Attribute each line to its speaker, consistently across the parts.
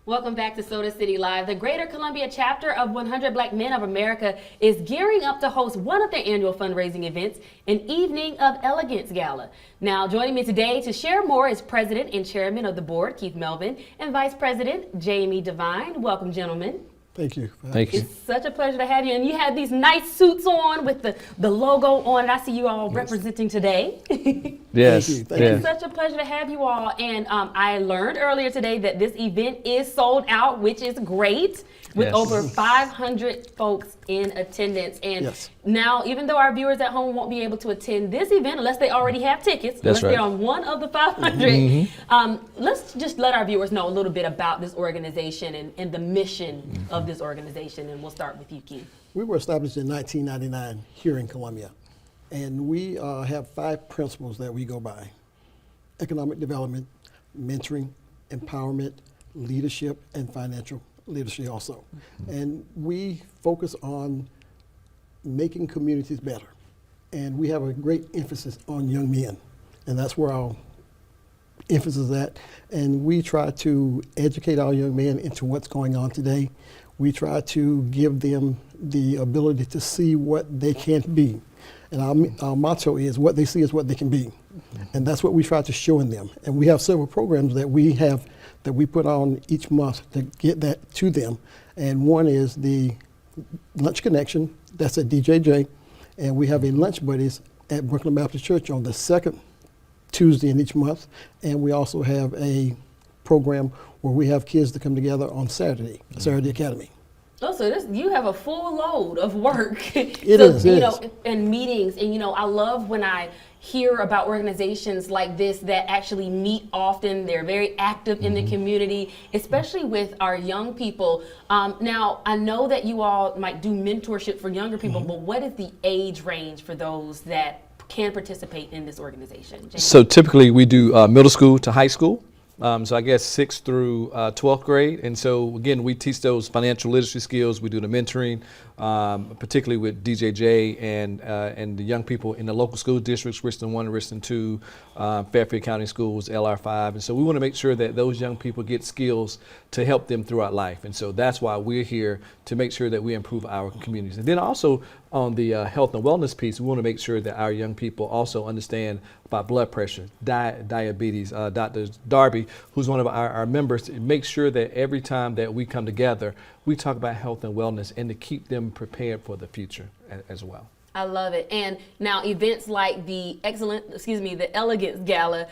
Speaker 1: Welcome back to Soda City Live. The Greater Columbia chapter of 100 Black Men of America is gearing up to host one of their annual fundraising events, an Evening of Elegance Gala. Now, joining me today to share more is President and Chairman of the Board, Keith Melvin, and Vice President, Jamie Devine. Welcome, gentlemen.
Speaker 2: Thank you.
Speaker 3: Thank you.
Speaker 1: It's such a pleasure to have you. And you have these nice suits on with the logo on it. I see you all representing today.
Speaker 3: Yes.
Speaker 2: Thank
Speaker 1: It's such a pleasure to have you all. And I learned earlier today that this event is sold out, which is great, with
Speaker 3: Yes.
Speaker 1: over 500 folks in attendance. And now, even though our viewers at home won't be able to attend this event unless they already have tickets,
Speaker 3: That's
Speaker 1: unless
Speaker 3: right.
Speaker 1: they're on one of the 500, let's just let our viewers know a little bit about this organization and the mission of this organization. And we'll start with you, Keith.
Speaker 2: We were established in 1999 here in Columbia, and we have 5 principles that we go by: economic development, mentoring, empowerment, leadership, and financial literacy also. And we focus on making communities better. And we have a great emphasis on young men, and that's where our emphasis is at. And we try to educate our young men into what's going on today. We try to give them the ability to see what they can be. And our motto is, what they see is what they can be. And that's what we try to show in them. And we have several programs that we put on each month to get that to them. And one is the Lunch Connection, that's at DJJ. And we have a Lunch Buddies at Brooklyn Baptist Church on the second Tuesday in each month. And we also have a program where we have kids to come together on Saturday Academy.
Speaker 1: Oh, so you have a full load of work.
Speaker 2: It is.
Speaker 1: And meetings. And, I love when I hear about organizations like this that actually meet often. They're very active in the community, especially with our young people. Now, I know that you all might do mentorship for younger people, but what is the age range for those that can participate in this organization? Jamie?
Speaker 3: So typically we do middle school to high school. So I guess 6th through 12th grade. And so again, we teach those financial literacy skills. We do the mentoring, particularly with DJJ and the young people in the local school districts, Richland 1 and Richland 2, Fairfield County Schools, LR5. And so we want to make sure that those young people get skills to help them throughout life. And so that's why we're here, to make sure that we improve our communities. And then also on the health and wellness piece, we want to make sure that our young people also understand about blood pressure, diabetes. Dr. Darby, who's one of our members, makes sure that every time that we come together, we talk about health and wellness and to keep them prepared for the future as well.
Speaker 1: I love it. And now events like the Elegance Gala,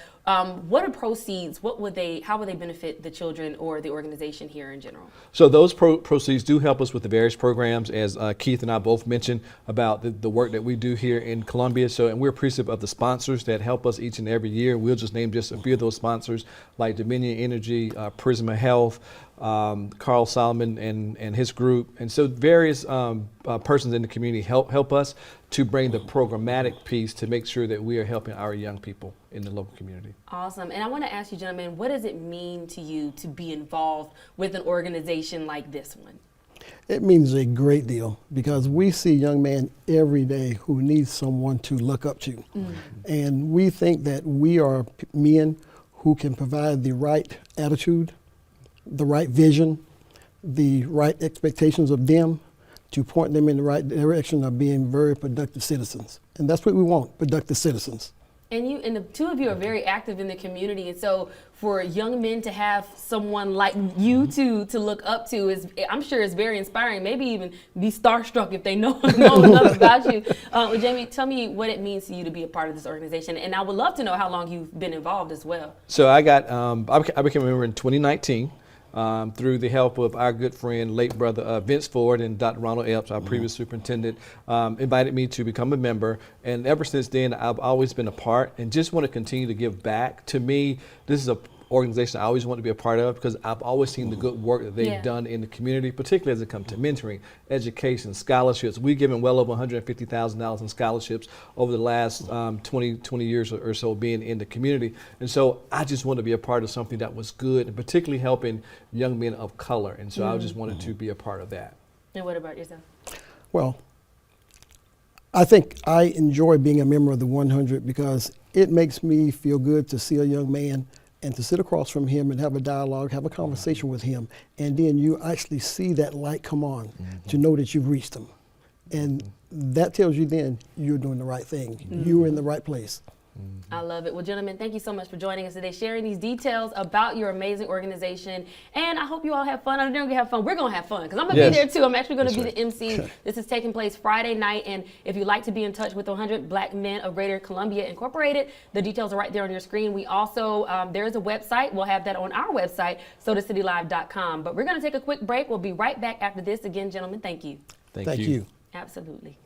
Speaker 1: what are proceeds? How would they benefit the children or the organization here in general?
Speaker 3: So those proceeds do help us with the various programs, as Keith and I both mentioned about the work that we do here in Columbia. And we're appreciative of the sponsors that help us each and every year. We'll just name just a few of those sponsors, like Dominion Energy, Prisma Health, Carl Solomon and his group. And so various persons in the community help us to bring the programmatic piece to make sure that we are helping our young people in the local community.
Speaker 1: Awesome. And I want to ask you, gentlemen, what does it mean to you to be involved with an organization like this one?
Speaker 2: It means a great deal, because we see young men every day who need someone to look up to. And we think that we are men who can provide the right attitude, the right vision, the right expectations of them, to point them in the right direction of being very productive citizens. And that's what we want, productive citizens.
Speaker 1: And the two of you are very active in the community, and so for young men to have someone like you to look up to is, I'm sure, is very inspiring. Maybe even be starstruck if they know enough about you. Jamie, tell me what it means to you to be a part of this organization, and I would love to know how long you've been involved as well.
Speaker 3: So I became a member in 2019. Through the help of our good friend, late brother Vince Ford, and Dr. Ronald Epps, our previous superintendent, invited me to become a member. And ever since then, I've always been a part and just want to continue to give back. To me, this is a organization I always want to be a part of, because I've always seen the good work that they've done in the community, particularly as it comes to mentoring, education, scholarships. We've given well over $150,000 in scholarships over the last 20 years or so being in the community. And so I just want to be a part of something that was good, and particularly helping young men of color. And so I just wanted to be a part of that.
Speaker 1: And what about yourself?
Speaker 2: Well, I think I enjoy being a member of the 100 because it makes me feel good to see a young man and to sit across from him and have a dialogue, have a conversation with him, and then you actually see that light come on to know that you've reached him. And that tells you then you're doing the right thing. You're in the right place.
Speaker 1: I love it. Well, gentlemen, thank you so much for joining us today, sharing these details about your amazing organization. And I hope you all have fun. I know you're going to have fun. We're going to have fun because I'm going to
Speaker 3: Yes.
Speaker 1: be there too. I'm actually going to
Speaker 3: That's
Speaker 1: be the MC. This is taking place Friday night. And if you'd like to be in touch with 100 Black Men of Greater Columbia Incorporated, the details are right there on your screen. We also, there is a website. We'll have that on our website, SodaCityLive.com. But we're going to take a quick break. We'll be right back after this. Again, gentlemen, thank you.
Speaker 3: Thank you.
Speaker 1: Absolutely.